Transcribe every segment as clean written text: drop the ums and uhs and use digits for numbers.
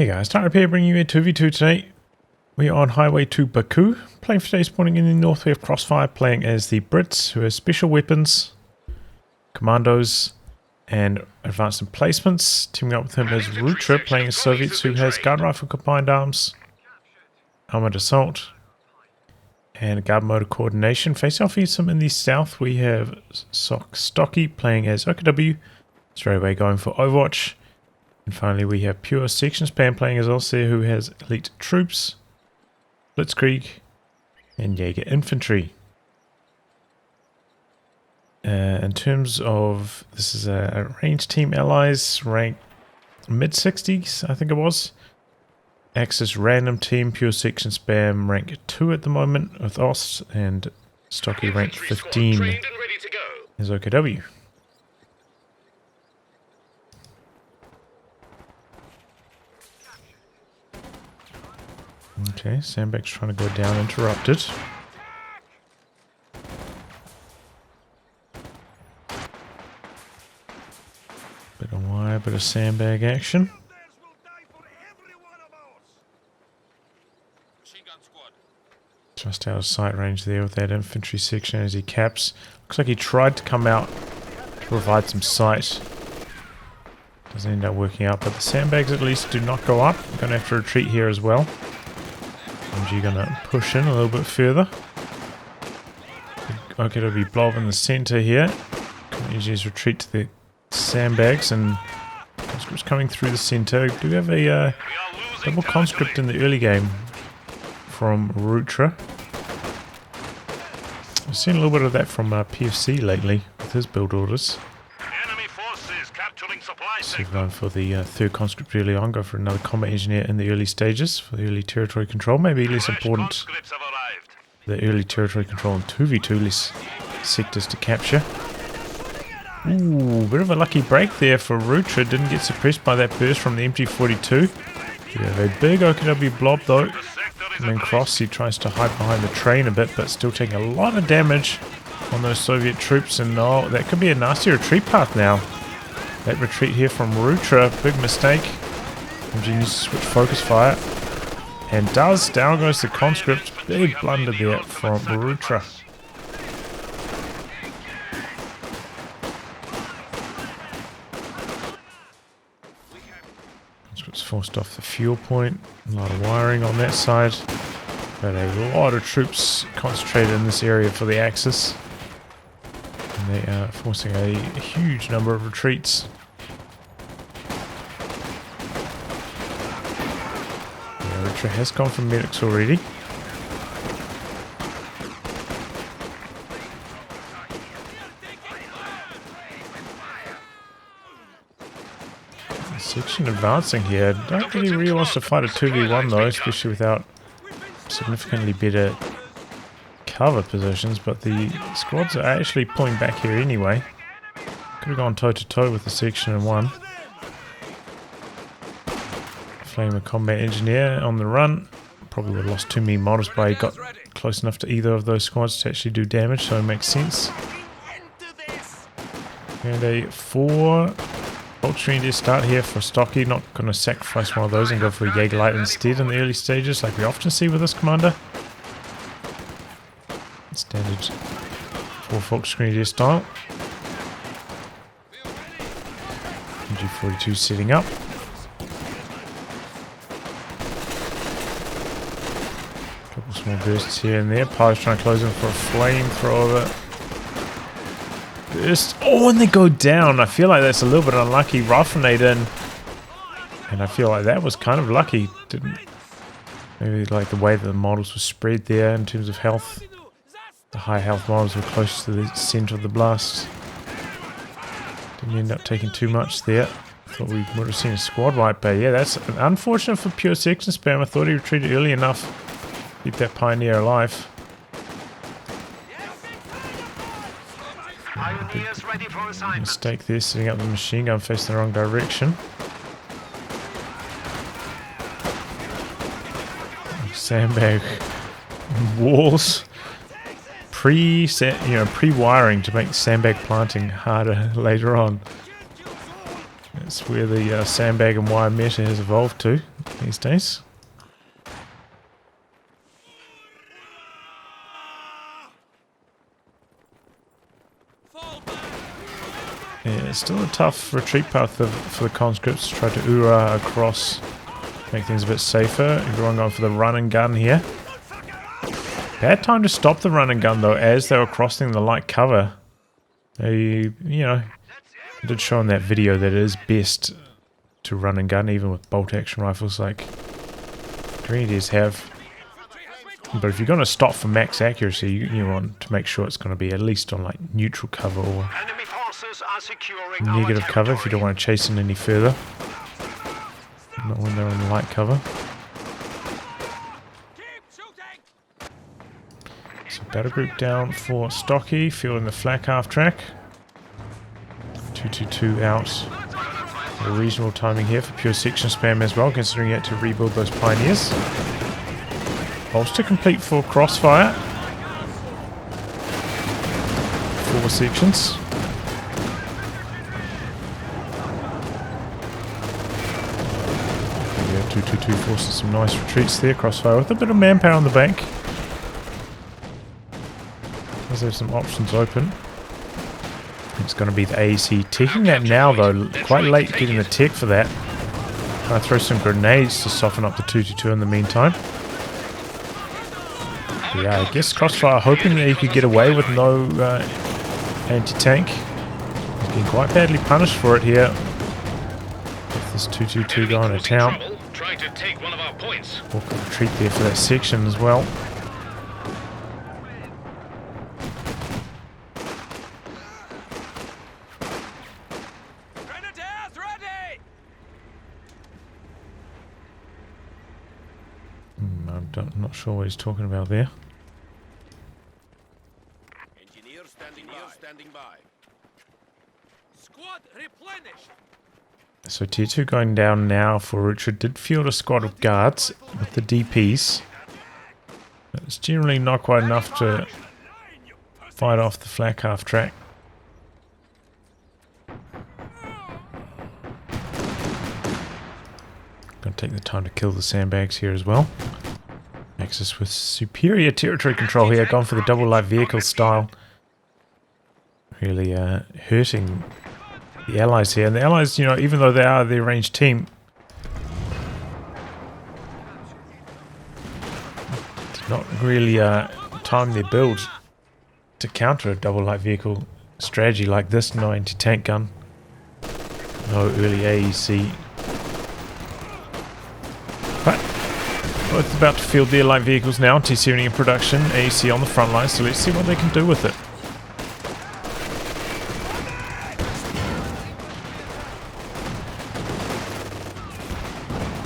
Hey guys, Tire Repair bringing you a 2v2 today. We are on highway to Baku, playing for today, spawning in the north. We have Crossfire playing as the Brits, who has special weapons, Commandos, and advanced emplacements. Teaming up with him is Rutra, playing as Soviets, who has guard rifle combined arms, armored assault, and guard motor coordination. Facing off against him in the south, we have Stocky playing as OKW, straight away going for Overwatch. And finally we have puresectionspam playing as Ostheer, who has elite troops, Blitzkrieg, and Jaeger infantry. In terms of, this is a range team allies, rank mid-60s I think it was. Axis random team, puresectionspam rank 2 at the moment with Ost, and Stocky rank 15 as OKW. Okay, Sandbag's trying to go down interrupted. Bit of wire, bit of sandbag action. Just out of sight range there with that infantry section as he caps. Looks like he tried to come out to provide some sight. Doesn't end up working out, but the sandbags at least do not go up. I'm going to have to retreat here as well. MG going to push in a little bit further. Okay, it'll be blob in the center here. MG's retreat to the sandbags, and conscripts coming through the center. Do we have a double conscript in the early game from Rutra? I've seen a little bit of that from PFC lately with his build orders. So we've gone for the third conscript early on, go for another combat engineer in the early stages for the early territory control. Maybe less important, the early territory control in 2v2, less sectors to capture. Ooh, bit of a lucky break there for Rutra. Didn't get suppressed by that burst from the MG42. We have a big OKW blob though. And then Cross, he tries to hide behind the train a bit, but still taking a lot of damage on those Soviet troops. And oh, that could be a nasty retreat path now. That retreat here from Rutra, big mistake. MG needs to switch focus fire. And does. Down goes the conscript. Big blunder there from Rutra. Conscript's forced off the fuel point. A lot of wiring on that side. But a lot of troops concentrated in this area for the Axis. And they are forcing a huge number of retreats. Yeah, Rutra has gone for medics already. Section advancing here. Don't think he really wants to fight a 2v1 though, especially without significantly better cover positions, but the squads are actually pulling back here anyway. Could have gone toe to toe with the section in one. Flame a combat engineer on the run. Probably would have lost too many models, but he got close enough to either of those squads to actually do damage, so it makes sense. And a 4 Ultra to start here for Stocky. Not going to sacrifice one of those and go for a Jaegerlight instead in the early stages, like we often see with this commander. Standard 4 Volksgrenadier style. MG42 setting up. Couple small bursts here and there. Pyro's trying to close in for a flamethrower. Burst. Oh, and they go down. I feel like that's a little bit unlucky. Rifle nade in. And I feel like that was kind of lucky. Didn't maybe like the way that the models were spread there in terms of health. The high health models were close to the center of the blast. Didn't end up taking too much there. Thought we would have seen a squad wipe, but yeah, that's unfortunate for puresectionspam. I thought he retreated early enough to keep that pioneer alive. Mistake there, setting up the machine gun facing the wrong direction. Sandbag walls. Pre-wiring to make sandbag planting harder later on. That's where the sandbag and wire meta has evolved to. these days. Yeah, it's still a tough retreat path for the conscripts to try to Ura across, make things a bit safer. Everyone going for the run and gun here. Bad time to stop the run and gun though, as they were crossing the light cover. They, you know, I did show in that video that it is best to run and gun, even with bolt action rifles like Grenadiers have. But if you're going to stop for max accuracy, you want to make sure it's going to be at least on like neutral cover or negative cover if you don't want to chase in any further. Not when they're on light cover. So battle group down for Stocky, fielding the flak half track. 222 out. A reasonable timing here for pure section spam as well, considering you had to rebuild those pioneers. Holster complete for Crossfire. 4 sections. Yeah, 222 forces some nice retreats there. Crossfire with a bit of manpower on the bank. There's some options open. It's going to be the AEC taking that now though. Quite late getting the tech for that. I throw some grenades to soften up the 222 in the meantime. Yeah, I guess Crossfire hoping that he could get away with no anti-tank. He's getting quite badly punished for it here. With this 222 going to town. Walk a retreat there for that section as well. I'm not sure what he's talking about there. Engineer standing by. Squad replenished. So tier 2 going down now for Rutra. Did field a squad of guards with the DPs. It's generally not quite enough to fight off the flak half track. Gonna take the time to kill the sandbags here as well. Axis with superior territory control here, gone for the double light vehicle style. Really hurting the allies here. And the allies, you know, even though they are the ranged team, did not really time their build to counter a double light vehicle strategy like this. No anti-tank gun, no early AEC. But both about to field their light vehicles now. T-70 in production, AEC on the front line, so let's see what they can do with it.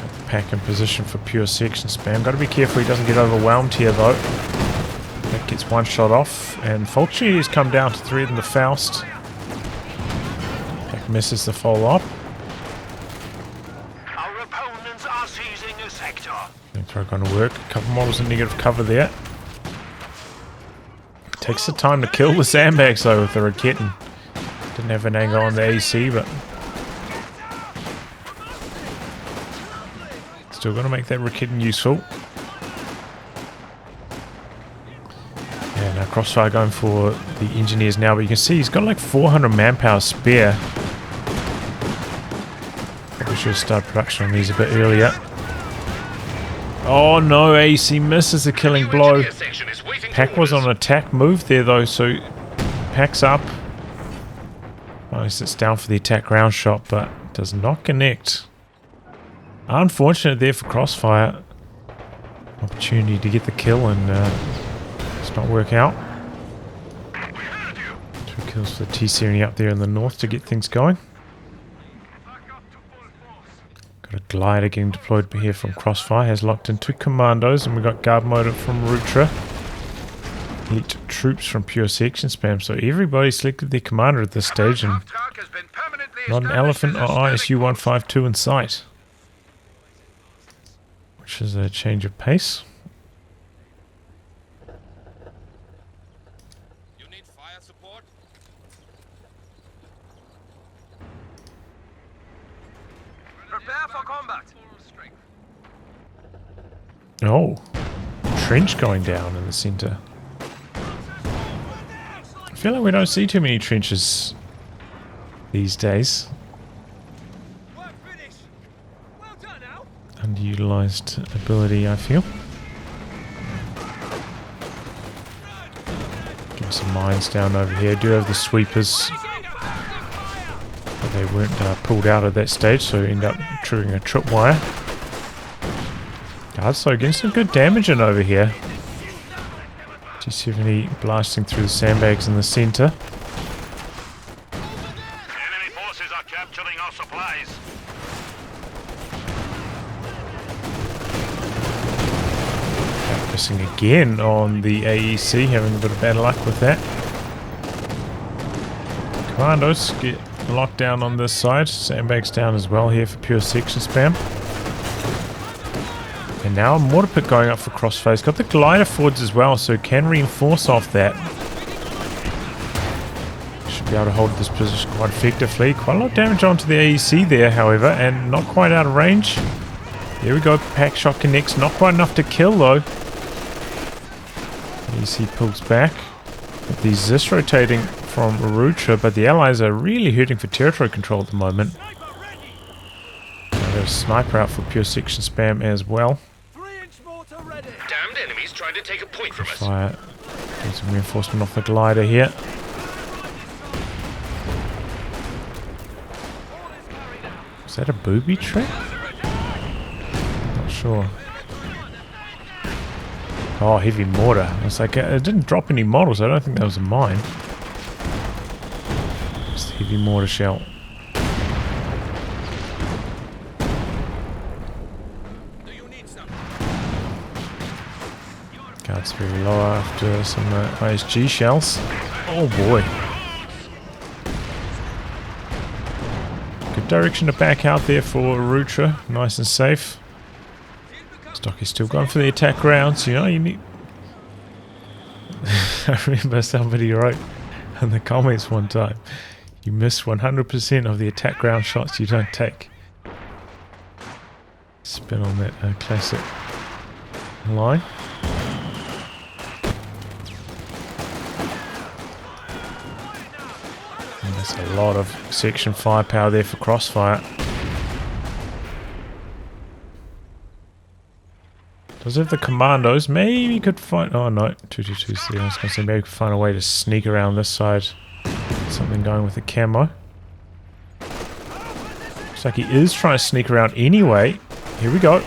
Got the pack in position for pure section spam. Got to be careful he doesn't get overwhelmed here though. That gets one shot off, and Fulci has come down to threaten the Faust. Pack misses the follow-up. Throw going to work. A couple models in negative cover there. Takes the time to kill the sandbags though with the Raketten. Didn't have an angle on the AC, but still going to make that Raketten useful. Yeah, now Crossfire going for the engineers now, but you can see he's got like 400 manpower spare. Probably should have started production on these a bit earlier. Oh no, AC misses the killing blow. Pack was on an attack move there though, so Pack's up. Well, he sits down for the attack round shot, but does not connect. Unfortunate there for Crossfire. Opportunity to get the kill and does not work out. 2 kills for the T-Series up there in the north to get things going. Got a glider getting deployed here from Crossfire. Has locked in 2 Commandos, and we've got guard motor from Rutra. Elite troops from pure section spam. So everybody selected their commander at this stage, and not an Elephant or ISU 152 in sight, which is a change of pace. You need fire support? Prepare for combat. Oh, trench going down in the center. I feel like we don't see too many trenches these days. Underutilized ability, I feel. Getting some mines down over here. Do have the sweepers. But they weren't pulled out at that stage, so end up triggering a tripwire. So getting some good damage in over here. T70 blasting through the sandbags in the center. Enemy forces are capturing our supplies. Missing again on the AEC, having a bit of bad luck with that. Commandos get locked down on this side. Sandbags down as well here for pure section spam. And now a mortar pit going up for Crossfire. He's got the glider forwards as well, so can reinforce off that. Should be able to hold this position quite effectively. Quite a lot of damage onto the AEC there, however, and not quite out of range. There we go, pack shot connects. Not quite enough to kill though. AEC pulls back. The Zis rotating from Rutra, but the allies are really hurting for territory control at the moment. There's a sniper out for pure section spam as well. Damned enemies trying to take a point from us. Fire. Get some reinforcement off the glider here. Is that a booby trap? Not sure. Oh, heavy mortar. It's like it didn't drop any models. I don't think that was a mine. Just a heavy mortar shell. Guards very low after some ISG shells. Oh boy. Good direction to back out there for Rutra. Nice and safe. Stocky's still going for the attack rounds. You know, you need... I remember somebody wrote in the comments one time, you miss 100% of the attack round shots you don't take. Spin on that classic line. And that's a lot of section firepower there for Crossfire. Does have the Commandos. Maybe could find... Oh no, 222's there. I was going to say maybe could find a way to sneak around this side. Something going with the camo. Looks like he is trying to sneak around anyway. Here we go.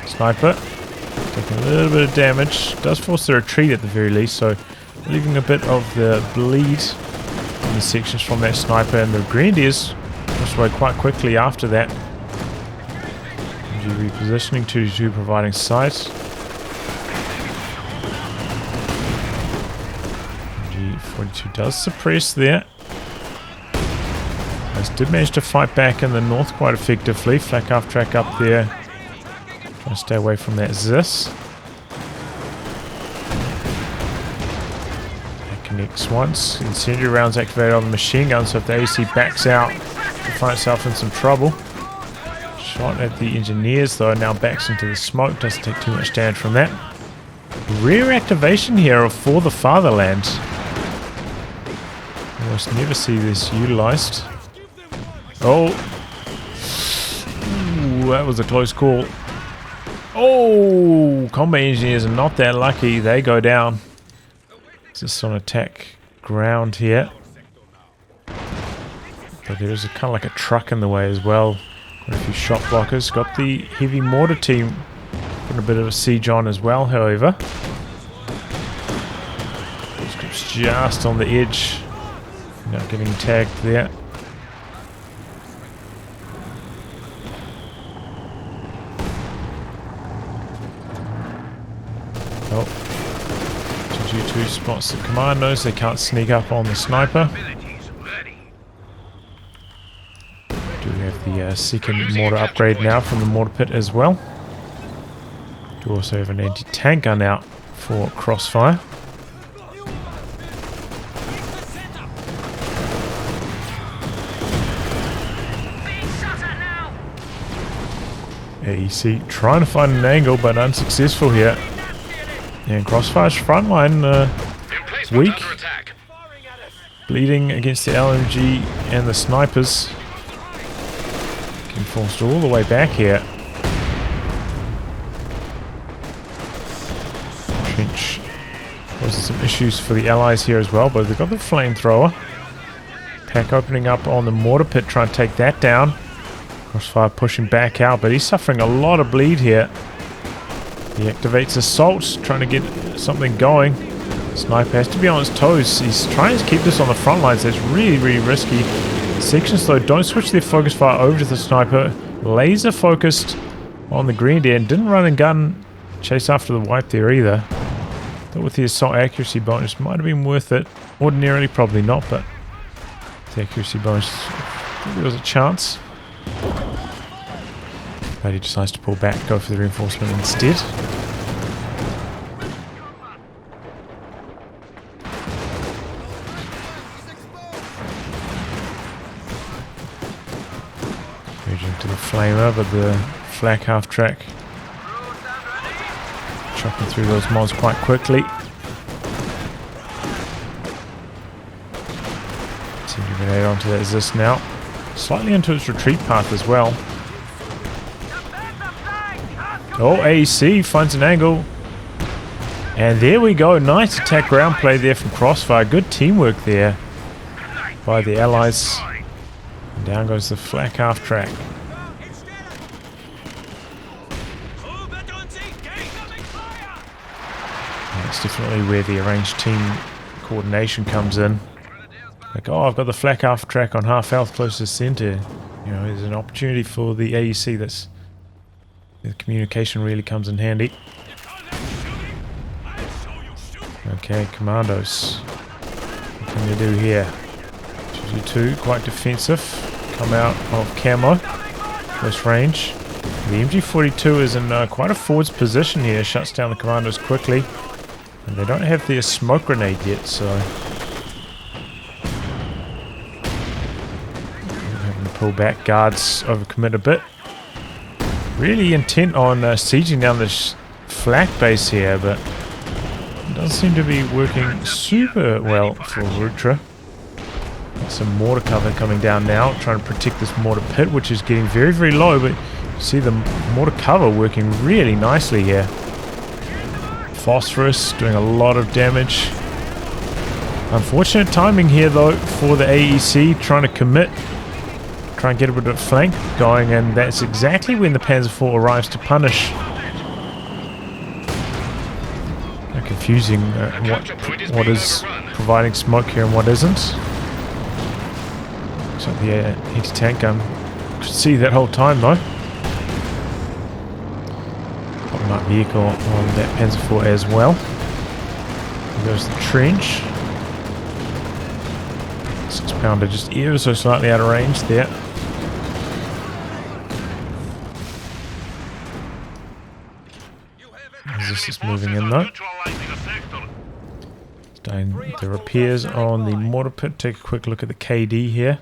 Sniper. Taking a little bit of damage. Does force the retreat at the very least, so leaving a bit of the bleed in the sections from that sniper, and the Grenadiers pushed away quite quickly after that. Repositioning, 222 providing sight. G42 does suppress there. Guys did manage to fight back in the north quite effectively. Flak half track up there. Trying to stay away from that Zis. That connects once. Incendiary rounds activated on the machine gun, so if the AC backs out, it'll find itself in some trouble. Shot at the engineers though, now backs into the smoke, doesn't take too much damage from that. Rare activation here for the Fatherland. Almost never see this utilized. Oh! Ooh, that was a close call. Oh! Combat engineers are not that lucky, they go down. Just on attack ground here. But there's kind of like a truck in the way as well. Got a few shot blockers. Got the heavy mortar team putting a bit of a siege on as well, however. Script's just on the edge. Not getting tagged there. Oh. G2 spots the Commandos. They can't sneak up on the sniper. Do have the second mortar upgrade now from the mortar pit as well. Do also have an anti-tank gun out for Crossfire. AEC trying to find an angle, but unsuccessful here. And Crossfire's front line weak. Under attack. Bleeding against the LMG and the snipers. Getting forced all the way back here. Trench causing some issues for the allies here as well, but they've got the flamethrower. Pack opening up on the mortar pit, trying to take that down. Crossfire pushing back out, but he's suffering a lot of bleed here. He activates Assault, trying to get something going. Sniper has to be on his toes. He's trying to keep this on the front lines. That's really, really risky. Sections, though, don't switch their focus fire over to the Sniper. Laser focused on the green there, and didn't run and gun chase after the wipe there either. But with the Assault accuracy bonus, might have been worth it. Ordinarily, probably not, but the accuracy bonus, I think there was a chance. But he decides to pull back, go for the reinforcement instead. Merging to the flamer, but the flak half track chopping through those mods quite quickly. Grenade onto that Zis now. Slightly into its retreat path as well. Oh, AEC finds an angle. And there we go. Nice attack ground play there from Crossfire. Good teamwork there by the allies. And down goes the flak half track. And that's definitely where the arranged team coordination comes in. Like, oh, I've got the flak half track on half health close to the center. You know, there's an opportunity for the AEC. That's the communication really comes in handy. Okay, Commandos. What can they do here? 2-2, quite defensive. Come out of camo. Close range. The MG42 is in quite a forwards position here. Shuts down the Commandos quickly. And they don't have their smoke grenade yet, so pull back. Guards overcommit a bit. Really intent on sieging down this flak base here, but it doesn't seem to be working super well for Rutra. Got some mortar cover coming down now, trying to protect this mortar pit, which is getting very, very low, but you see the mortar cover working really nicely here. Phosphorus doing a lot of damage. Unfortunate timing here though for the AEC, trying to commit. Try and get a bit of flank going, and that's exactly when the Panzer IV arrives to punish. Confusing what is providing smoke here and what isn't. Looks like the anti-tank gun could see that whole time though. Bottom up vehicle on that Panzer IV as well. There goes the trench. 6-pounder just ever so slightly out of range there. This is moving in though. Doing the repairs on the mortar pit. Take a quick look at the KD here.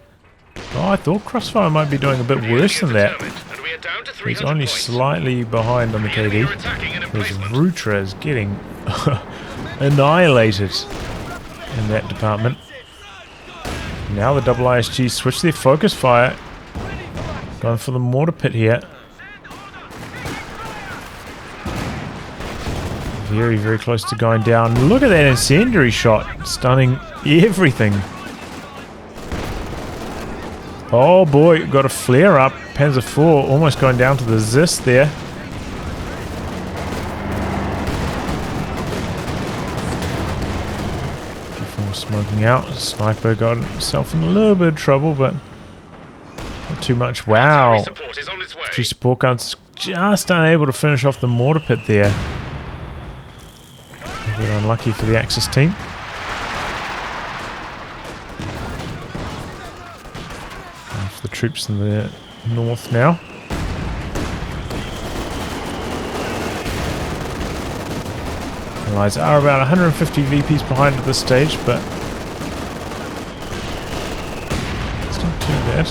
Oh, I thought Crossfire might be doing a bit worse than that. He's only slightly behind on the KD. Whereas Rutra is getting annihilated in that department. Now the double ISG switch their focus fire. Going for the mortar pit here. Very, very close to going down. Look at that incendiary shot. Stunning everything. Oh boy, got a flare up. Panzer IV almost going down to the Zis there. Before smoking out. Sniper got himself in a little bit of trouble, but not too much. Wow. 3 support guns just unable to finish off the mortar pit there. A bit unlucky for the Axis team. And for the troops in the north now. Allies are about 150 VPs behind at this stage, but it's not too bad.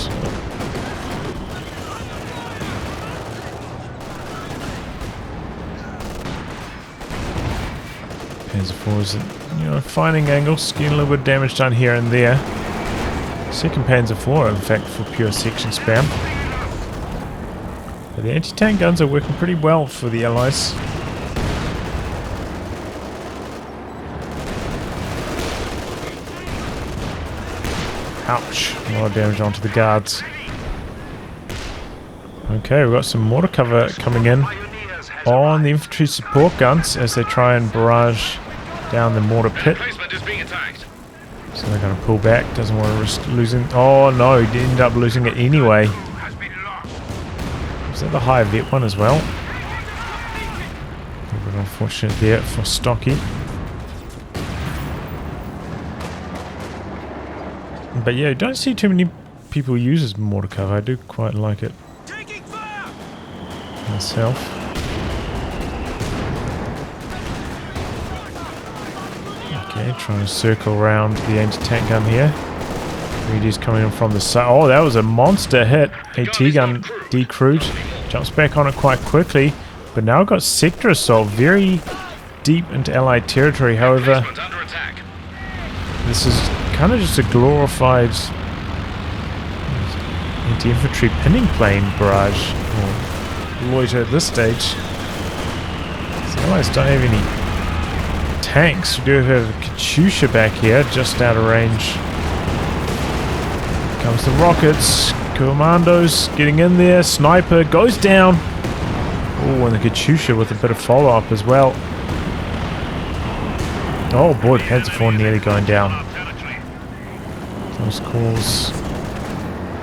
Panzer IVs, you know, finding angles, getting a little bit of damage done here and there. Second Panzer IV, in fact, for pure section spam. But the anti-tank guns are working pretty well for the Allies. Ouch, a lot of damage onto the guards. Okay, we've got some mortar cover coming in on the infantry support guns as they try and barrage down the mortar pit. So they're going to pull back, doesn't want to risk losing. Oh no, he ended up losing it anyway. Was that the high vet one as well? A little bit unfortunate there for Stocky. But yeah, don't see too many people use as mortar cover. I do quite like it myself. Okay, trying to circle around the anti-tank gun here. Reedy's coming in from the side. Oh, that was a monster hit. AT gun decrewed. Jumps back on it quite quickly. But now got sector assault very deep into Allied territory. However, this is kind of just a glorified anti-infantry pinning plane barrage. Or loiter at this stage. So Allies don't have any tanks. We do have a Katyusha back here, just out of range. Here comes the rockets. Commandos getting in there. Sniper goes down. Oh, and the Katyusha with a bit of follow-up as well. Oh boy, Panzer IV nearly going down. Close calls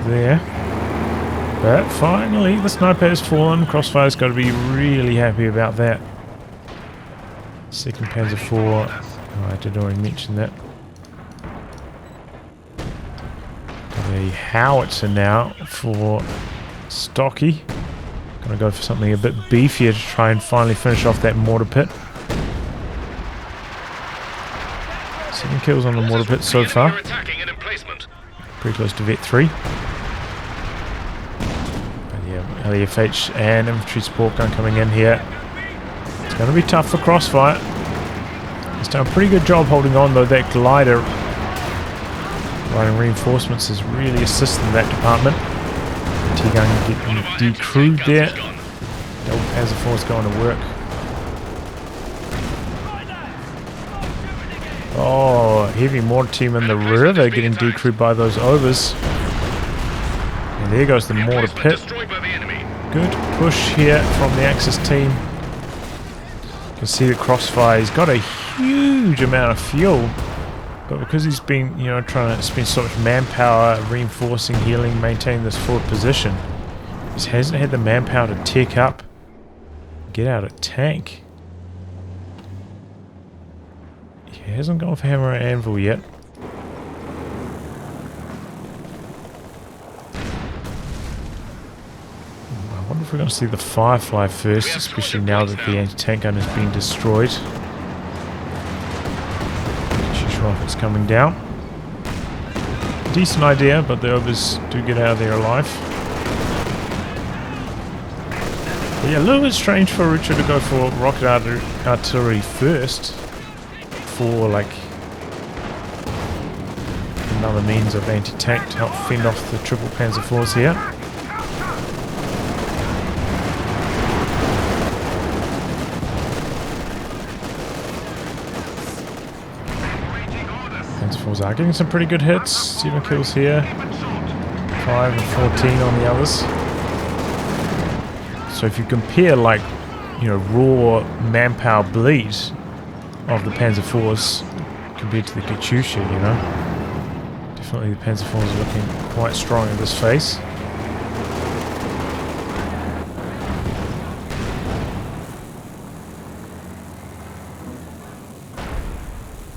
there. But finally, the sniper has fallen. Crossfire's got to be really happy about that. Second Panzer IV. Oh, I did already mention that. Got a howitzer now for Stocky. Gonna go for something a bit beefier to try and finally finish off that mortar pit. 7 kills on the mortar pit so far. Pretty close to Vet 3. LEFH and infantry support gun coming in here. It's going to be tough for Crossfire. He's done a pretty good job holding on though. That glider riding reinforcements is really assisting that department. T-gun getting decrewed there. Double Panzer IV is going to work. Oh, heavy mortar team in the river getting decrewed by those overs. And there goes the mortar pit. Good push here from the Axis team. You can see the Crossfire. He's got a huge amount of fuel, but because he's been, you know, trying to spend so much manpower reinforcing, healing, maintaining this forward position, he hasn't had the manpower to tech up, get out a tank. He hasn't gone for hammer and anvil yet. I wonder if we're going to see the Firefly first, especially now that the anti-tank gun has been destroyed. Rockets coming down. Decent idea, but the overs do get out of there alive. But yeah, a little bit strange for Rutra to go for rocket artillery first, for like another means of anti-tank to help fend off the triple Panzer IVs here. Panzer IVs are getting some pretty good hits. 7 kills here, 5 and 14 on the others. So if you compare, like, you know, raw manpower bleed of the Panzer IVs compared to the Katyusha, you know, definitely the Panzer IVs are looking quite strong in this phase.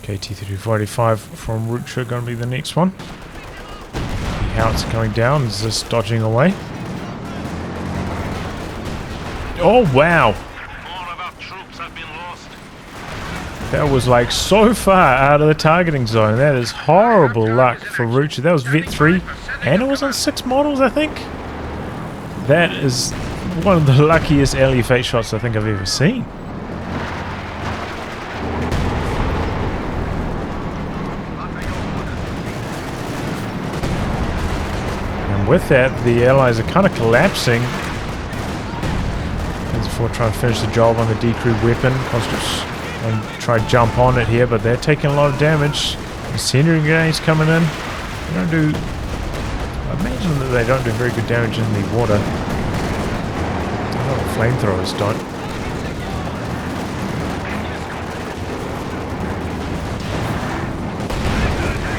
KT-3485 from Rutra going to be the next one. The howitzer coming down, is just dodging away. Oh wow! That was like so far out of the targeting zone. That is horrible luck for Rutra. That was Vet 3 and it was on 6 models, I think. That is one of the luckiest LE fate shots I think I've ever seen. with that, the Allies are kind of collapsing. Before trying to finish the job on the decrewed weapon. Conscripts try to jump on it here, but they're taking a lot of damage. Incendiary grenades coming in. They don't do... I imagine that they don't do very good damage in the water. I know the flamethrowers don't.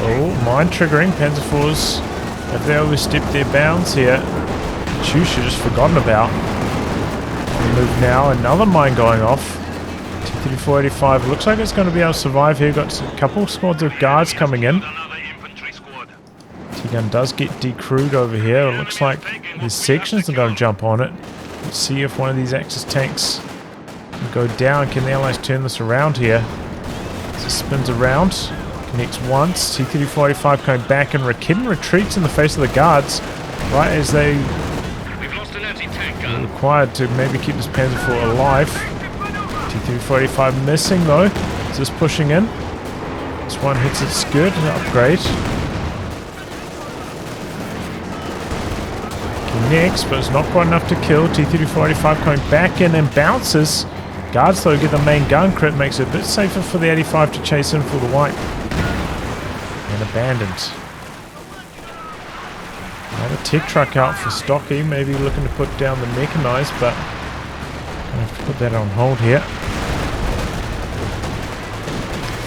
Oh, mind triggering. Panzer IVs. Have they overstepped their bounds here? Chu should have just forgotten about. Move now. Another mine going off. T-3485 looks like it's going to be able to survive here. Got a couple squads of guards coming in. T-gun does get decrewed over here. It looks like his sections are going to jump on it. Let's see if one of these Axis tanks can go down. Can the Allies turn this around here? As it spins around. Connects once. T-3485 coming back and Kidden retreats in the face of the guards. Right as they are required to maybe keep this Panzer IV alive. T-3485 missing though. Is this pushing in? This one hits its skirt. Upgrade. Connects, but it's not quite enough to kill. T-3485 coming back in and bounces. Guards though get the main gun crit. Makes it a bit safer for the 85 to chase in for the wipe. And abandoned. Another tech truck out for Stocky, maybe looking to put down the mechanized, but I have to put that on hold here.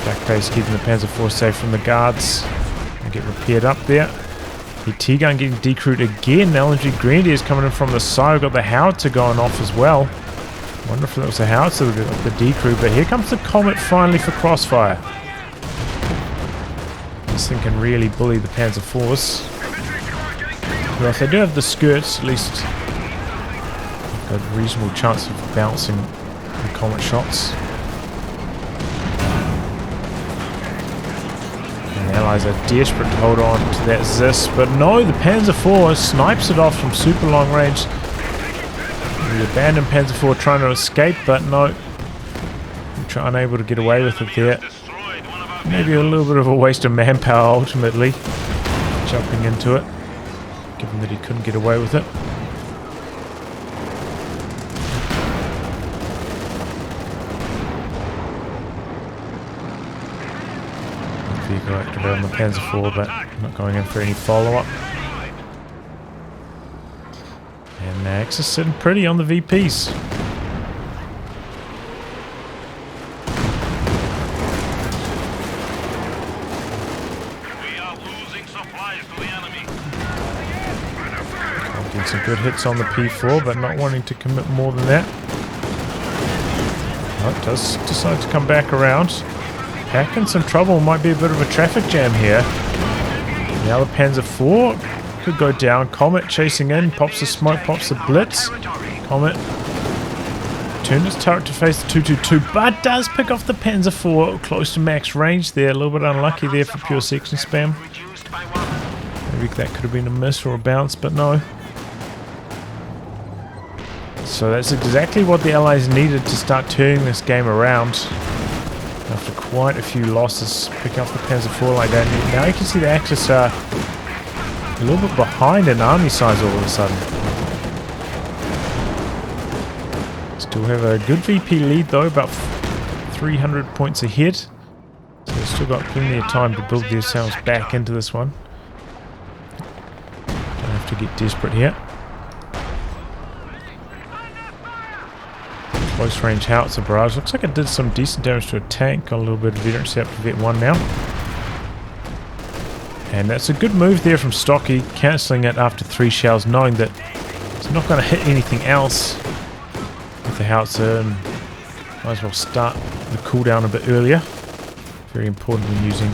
Back base keeping the Panzer IV safe from the guards. And get repaired up there. The T-gun getting decrewed again. LNG Grenadiers coming in from the side. We've got the howitzer going off as well. Wonder if that was the howitzer that got the decrew, but here comes the Comet finally for Crossfire. This thing can really bully the Panzer IVs. Well, if they do have the skirts, at least got a reasonable chance of bouncing the Comet shots. And the Allies are desperate to hold on to that Zis, but no, the Panzer IV snipes it off from super long range. The abandoned Panzer IV trying to escape, but no, unable to get away with it there. Maybe a little bit of a waste of manpower ultimately, jumping into it. Given that he couldn't get away with it. Vehicle activated on the Panzer IV, but not going in for any follow-up. And the Axis sitting pretty on the VPs. Some good hits on the P4, but not wanting to commit more than that. Oh, it does decide to come back around. Pack in some trouble. Might be a bit of a traffic jam here. Now the Panzer IV could go down. Comet chasing in. Pops the smoke, pops the blitz. Comet turned its turret to face the 222, but does pick off the Panzer IV close to max range there. A little bit unlucky there for pure section spam. Maybe that could have been a miss or a bounce, but no. So that's exactly what the Allies needed to start turning this game around. After quite a few losses, picking off the Panzer IV like that. And now you can see the Axis are a little bit behind in army size all of a sudden. Still have a good VP lead though, about 300 points ahead. So they've still got plenty of time to build themselves back into this one. Don't have to get desperate here. Close range howitzer barrage. Looks like it did some decent damage to a tank. Got a little bit of veterancy up to Vet 1 now. And that's a good move there from Stocky, cancelling it after 3 shells, knowing that it's not going to hit anything else with the howitzer, and might as well start the cooldown a bit earlier. Very important when using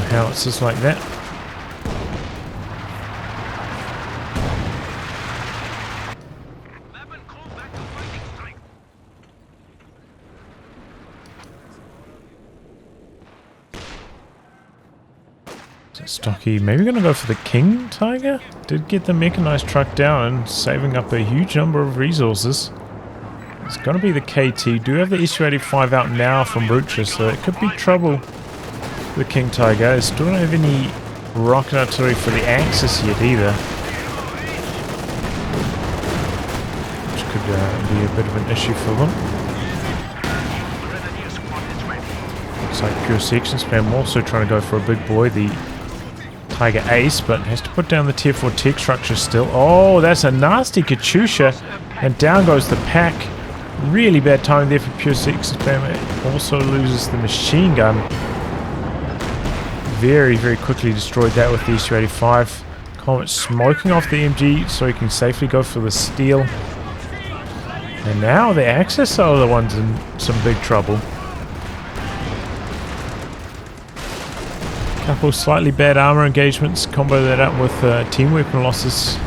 howitzers like that. Stocky maybe going to go for the King Tiger. Did get the mechanized truck down and saving up a huge number of resources. It's going to be the KT. Do have the Su-85 out now from Rutra, so it could be trouble for the King Tiger. They still don't have any rocket artillery for the Axis yet either. Which could be a bit of an issue for them. Looks like Pure Section Spam also trying to go for a big boy, the Tiger Ace, but has to put down the tier 4 tech structure still. Oh, that's a nasty Katyusha, and down goes the pack. Really bad timing there for Pure Section Spam. It also loses the machine gun. Very, very quickly destroyed that with the S-285. Comet smoking off the MG so he can safely go for the steal. And now the Axis are the ones in some big trouble. Couple slightly bad armor engagements, combo that up with team weapon losses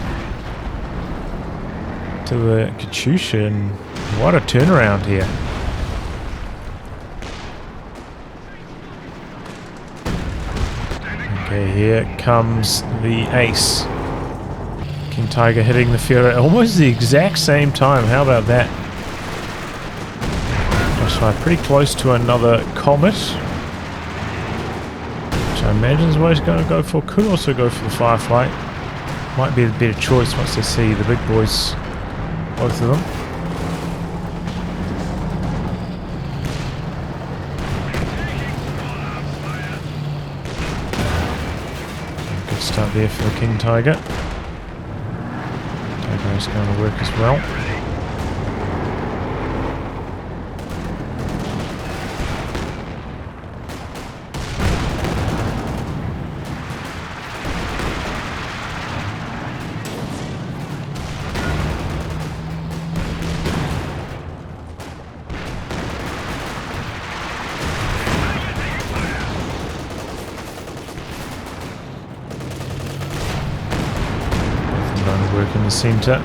to the Katyusha, and what a turnaround here. Okay, here comes the Ace. King Tiger hitting the field at almost the exact same time. How about that? Crossfire pretty close to another Comet. I imagine is what he's going to go for. Could also go for the Firefly. Might be a better choice once they see the big boys, both of them. Good start there for the King Tiger. Tiger is going to work as well. Work in the centre.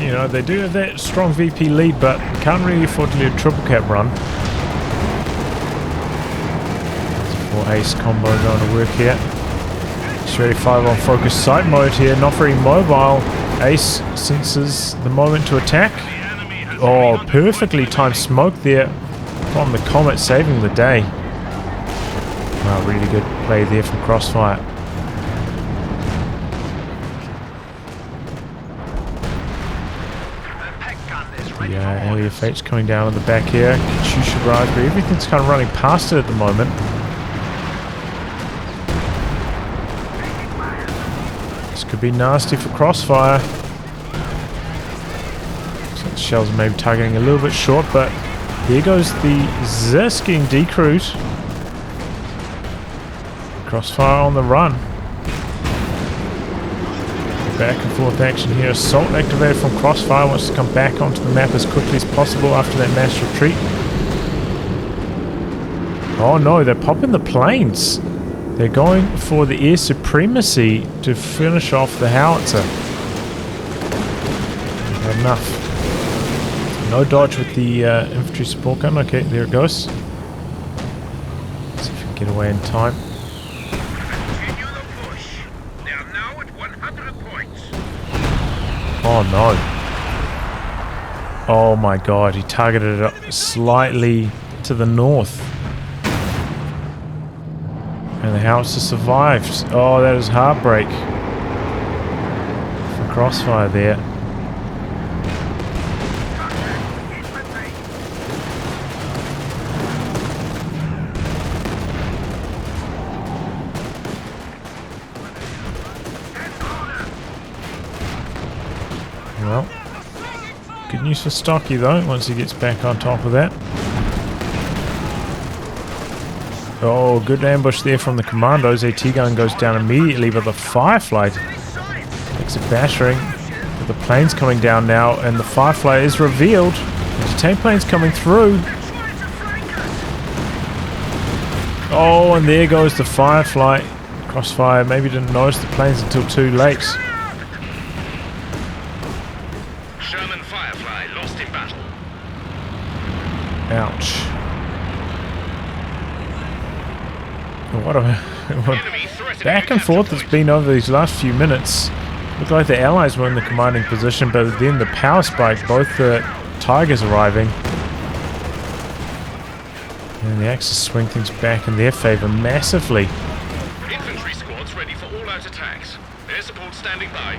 You know, they do have that strong VP lead, but can't really afford to do a triple cap run. For Ace combo going to work here. S-285 on focus sight mode here, not very mobile. Ace senses the moment to attack. Oh, perfectly timed smoke there from the Comet, saving the day. Oh, really good play there from Crossfire. Yeah, LEFH coming down on the back here. Katyusha rise, but everything's kind of running past it at the moment. This could be nasty for Crossfire. So the shells are maybe targeting a little bit short, but here goes the Zisk getting decrewed. Crossfire on the run. Back and forth action here. Assault activated from Crossfire. Wants to come back onto the map as quickly as possible after that mass retreat. Oh no, they're popping the planes. They're going for the air supremacy to finish off the howitzer. Not enough. No dodge with the infantry support gun. Okay, there it goes. Let's see if we can get away in time. Oh no. Oh my god, he targeted it up slightly to the north. And the howitzer survived. Oh, that is heartbreak. For Crossfire there. Well, good news for Stocky though, once he gets back on top of that. Oh, good ambush there from the Commandos. AT gun goes down immediately, but the Firefly takes a battering. But the plane's coming down now, and the Firefly is revealed. Anti-tank plane's coming through. Oh, and there goes the Firefly. Crossfire maybe didn't notice the planes until too late. Ouch. What a back and forth it's been over these last few minutes. Looked like the Allies were in the commanding position, but then the power spike, both the Tigers arriving. And the Axis swing things back in their favour massively. Infantry squads ready for all-out attacks. Air support standing by.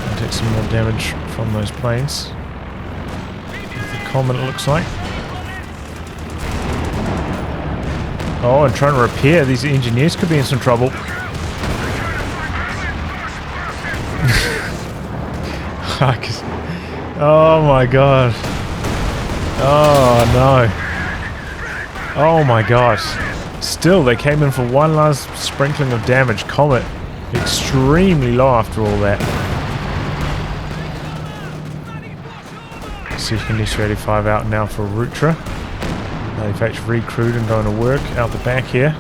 I'll take some more damage from those planes. The common, it looks like. Oh, and trying to repair. These engineers could be in some trouble. Oh my god. Oh no. Oh my god. Still, they came in for one last sprinkling of damage. Comet, extremely low after all that. Second S-35 out now for Rutra. They've actually recruited and going to work out the back here.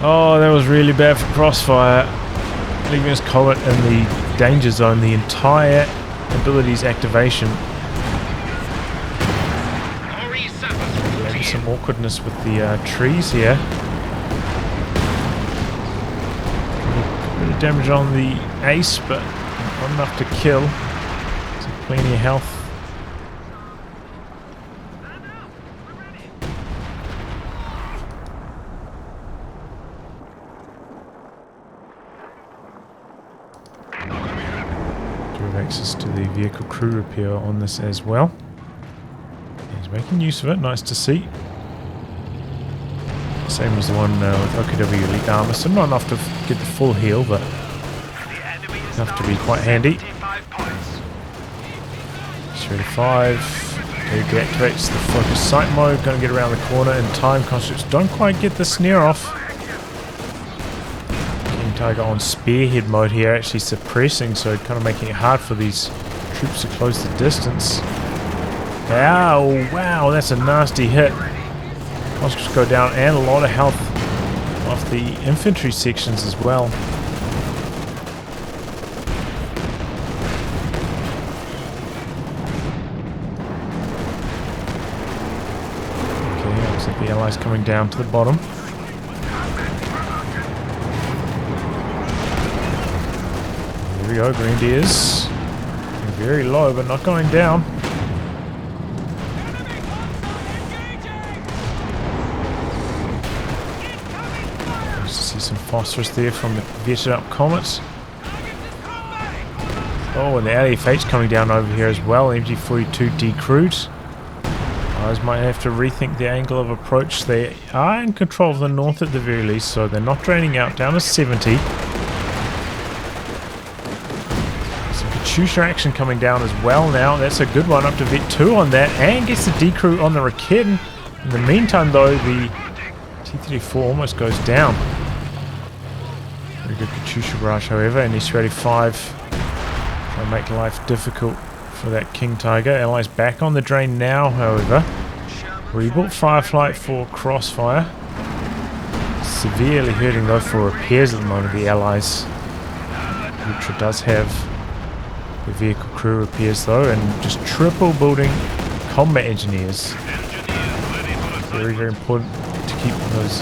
Oh, that was really bad for Crossfire. Leaving his Comet in the danger zone, the entire ability's activation. Maybe some awkwardness with the trees here. A bit of damage on the ace, but not enough to kill. So plenty of health. Access to the vehicle crew repair on this as well. He's making use of it, nice to see. Same as the one with OKW Elite Armor, so not enough to get the full heal, but enough to be quite handy. 35 deactivates the focus sight mode, going to get around the corner in time. Constructs don't quite get the snare off. Tiger on spearhead mode here, actually suppressing, so kind of making it hard for these troops to close the distance. Ow, wow, that's a nasty hit. Conscripts go down, and a lot of health off the infantry sections as well. Okay, looks like the Allies coming down to the bottom. Here we go, Grenadiers. Very low, but not going down. Nice to see some phosphorus there from the vetted up Comets. Oh, and the LFH coming down over here as well. MG42 decrewed. Guys might have to rethink the angle of approach. They are in control of the north at the very least, so they're not draining out. Down to 70. Katyusha action coming down as well now. That's a good one, up to Vet 2 on that, and gets the decrew on the Raketen. In the meantime though, the T-34 almost goes down. Very good Katyusha barrage however, and S-35 trying to make life difficult for that King Tiger. Allies back on the drain now however. Rebuilt Fireflight for Crossfire. Severely hurting though for repairs at the moment, the Allies. Rutra does have the vehicle crew repairs though, and just triple building combat engineers. Very, very important to keep those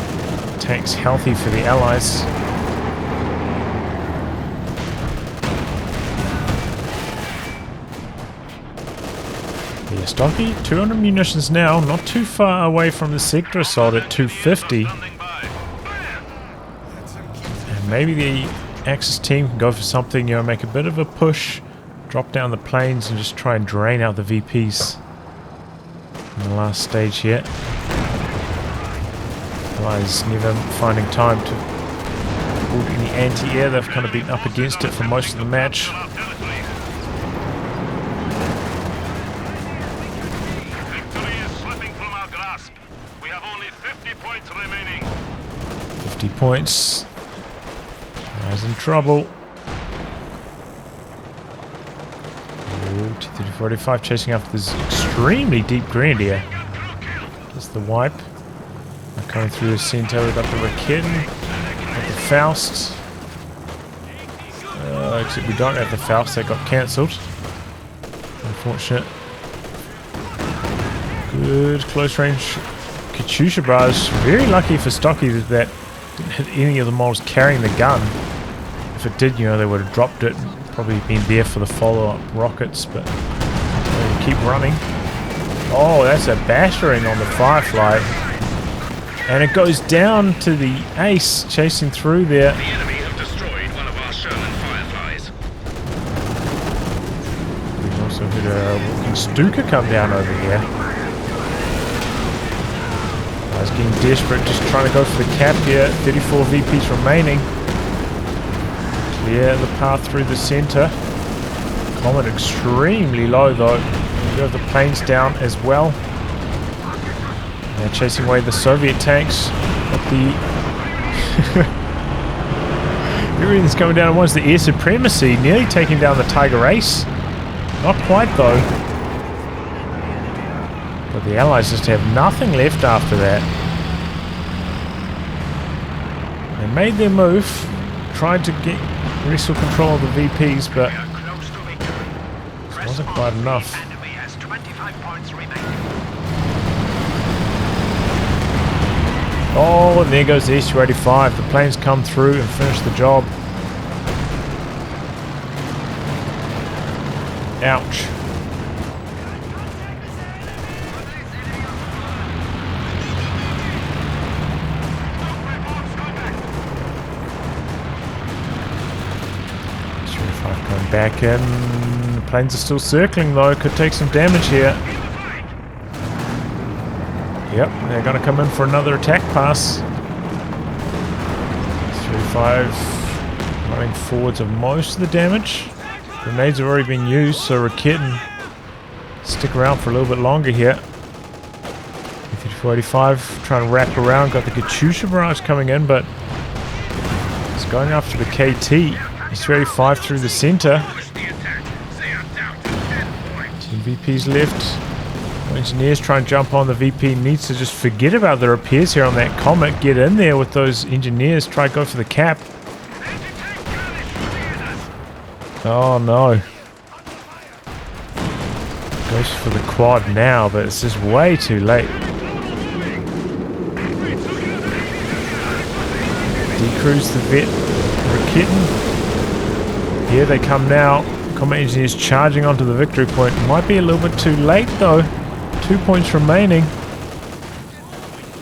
tanks healthy for the Allies. Yeah, Stocky, 200 munitions now, not too far away from the sector assault at 250. And maybe the Axis team can go for something, you know, make a bit of a push. Drop down the planes and just try and drain out the VPs in the last stage here. Allies never finding time to build any anti-air. They've kind of been up against it for most of the match. Victory is slipping from our grasp. We have only 50 points remaining. 50 points. Allies in trouble. T-35 chasing after this extremely deep Grenadier. That's the wipe. Now coming through the center, we've got the Raketen, got the Faust. Except we don't have the Faust, that got cancelled. Unfortunate. Good close range Katyusha barrage. Very lucky for Stocky that didn't hit any of the models carrying the gun. If it did, you know, they would have dropped it. Probably been there for the follow-up rockets, but they keep running. Oh, that's a battering on the Firefly. And it goes down to the Ace chasing through there. The enemy have destroyed one of our Sherman Fireflies. We've also heard a walking Stuka come down over here. Guys getting desperate, just trying to go for the cap here. 34 VPs remaining. Clear the path through the center. Comet extremely low though. We have the planes down as well. They're chasing away the Soviet tanks. But the everything's coming down at once. The air supremacy nearly taking down the Tiger Ace. Not quite though. But the Allies just have nothing left after that. They made their move, tried to get wrestle control of the VPs, but it wasn't quite enough. Oh, and there goes the Su-85. The planes come through and finish the job. Ouch. Su-85 going back in. The planes are still circling though. Could take some damage here. Yep, they're going to come in for another attack pass. 3-5 running forwards of most of the damage. Grenades have already been used, so Rakit stick around for a little bit longer here. 3485 trying to wrap around. Got the Katyusha barrage coming in, but it's going after the KT. It's 35 through the center. 10 VPs left. Engineers try and jump on. The VP needs to just forget about the repairs here on that Comet. Get in there with those engineers. Try to go for the cap. Oh no. Goes for the quad now, but it's just way too late. Decrews the vet. Rakitten. Here they come now. Combat engineers charging onto the victory point. Might be a little bit too late though. 2 points remaining.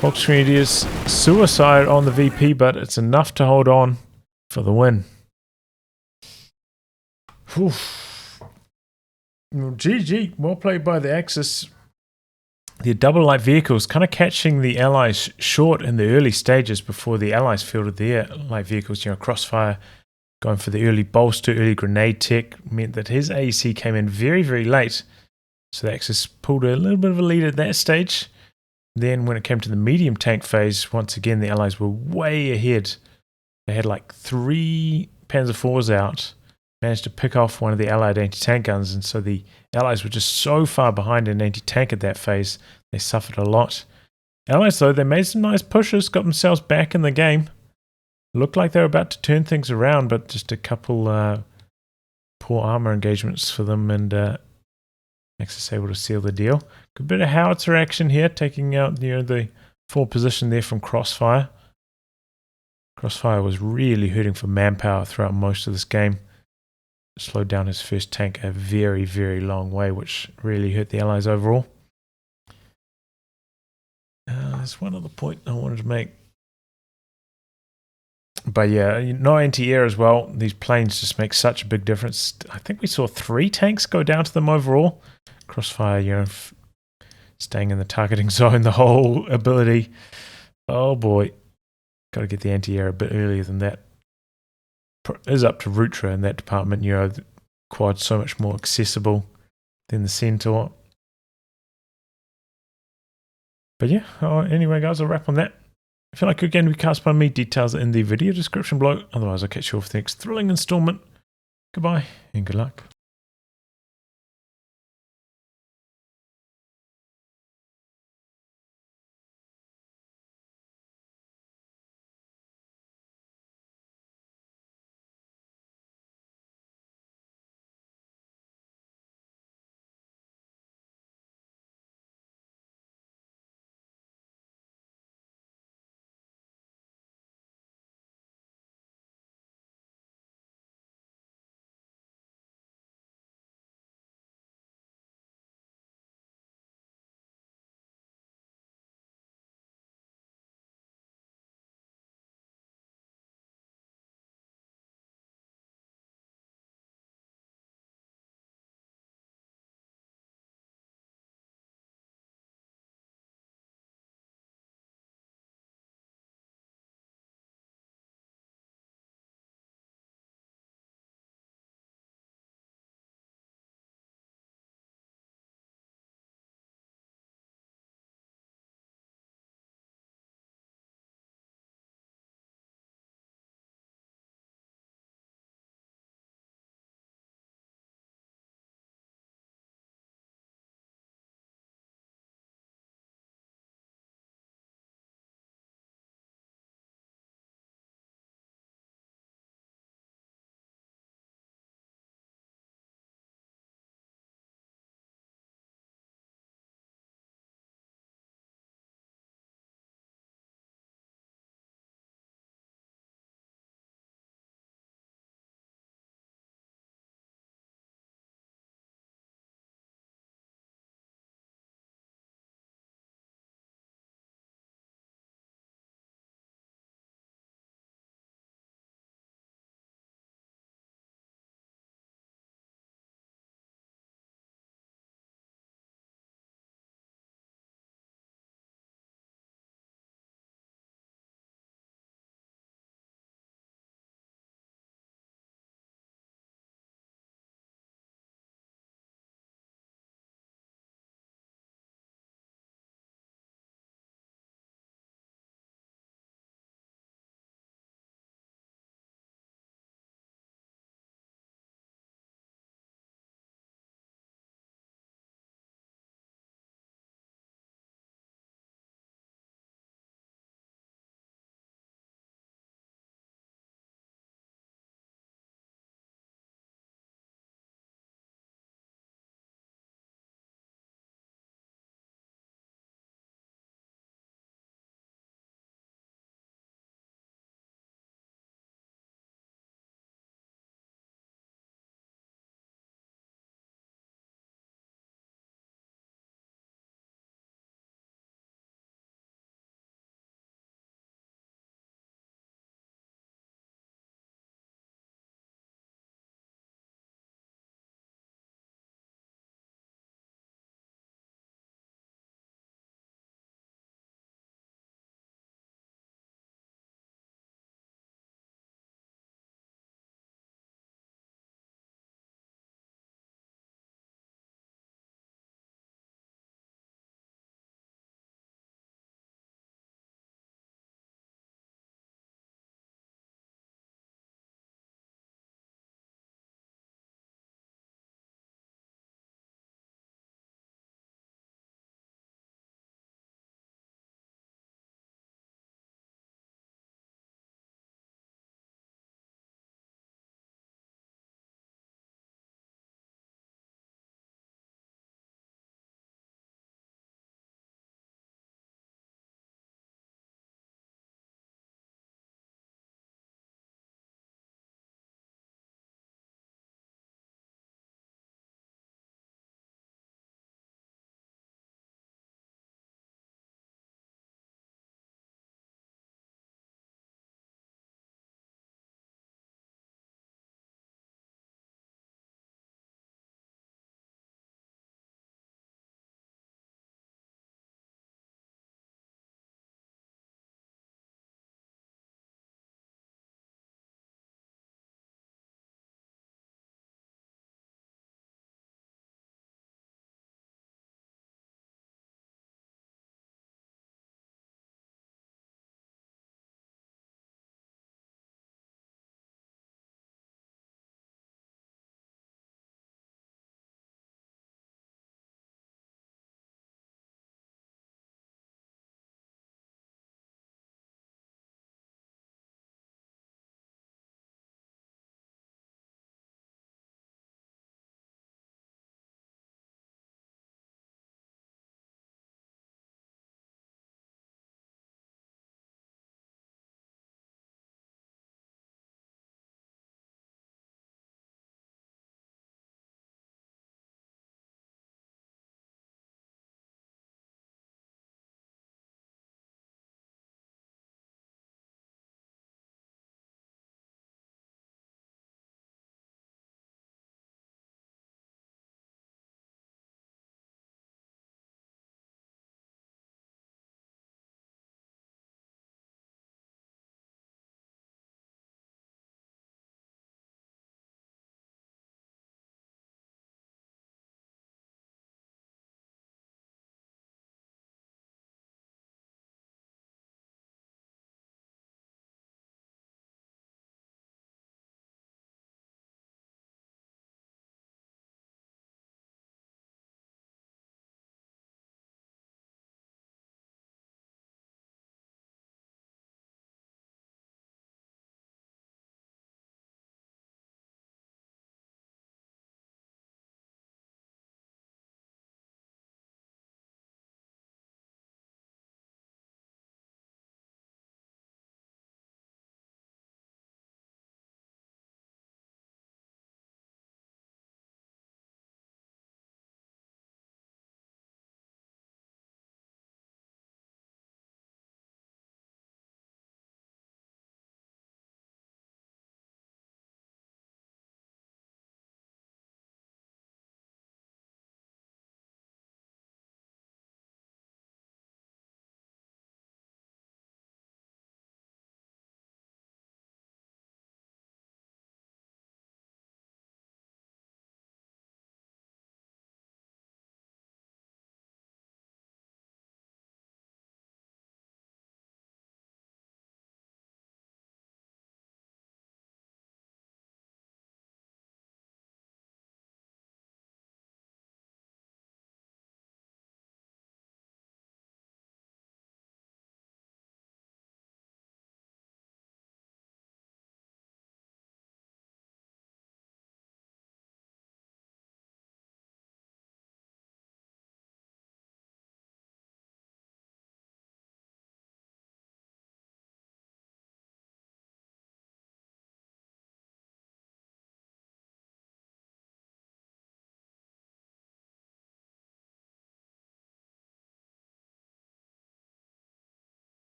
Fox Grenadiers suicide on the VP, but it's enough to hold on for the win. Whew. Well, GG. Well played by the Axis. The double light vehicles kind of catching the Allies short in the early stages before the Allies fielded their light vehicles. You know, Crossfire going for the early bolster, early grenade tech meant that his AEC came in very, very late. So the Axis pulled a little bit of a lead at that stage. Then when it came to the medium tank phase, once again the Allies were way ahead. They had like 3 Panzer IVs out, managed to pick off one of the Allied anti-tank guns, and so the Allies were just so far behind in anti-tank at that phase, they suffered a lot. Allies though, they made some nice pushes, got themselves back in the game. Looked like they were about to turn things around, but just a couple poor armor engagements for them, and Axis able to seal the deal. Good bit of howitzer action here, taking out the full position there from Crossfire. Crossfire was really hurting for manpower throughout most of this game. Slowed down his first tank a very, very long way, which really hurt the Allies overall. There's one other point I wanted to make. But yeah, no anti-air as well. These planes just make such a big difference. I think we saw 3 tanks go down to them overall. Crossfire, staying in the targeting zone, the whole ability. Oh boy. Got to get the anti-air a bit earlier than that. It is up to Rutra in that department. The quad's so much more accessible than the Centaur. But yeah, anyway guys, I'll wrap on that. If you like your game to be cast by me, details are in the video description below. Otherwise, I'll catch you off the next thrilling installment. Goodbye and good luck.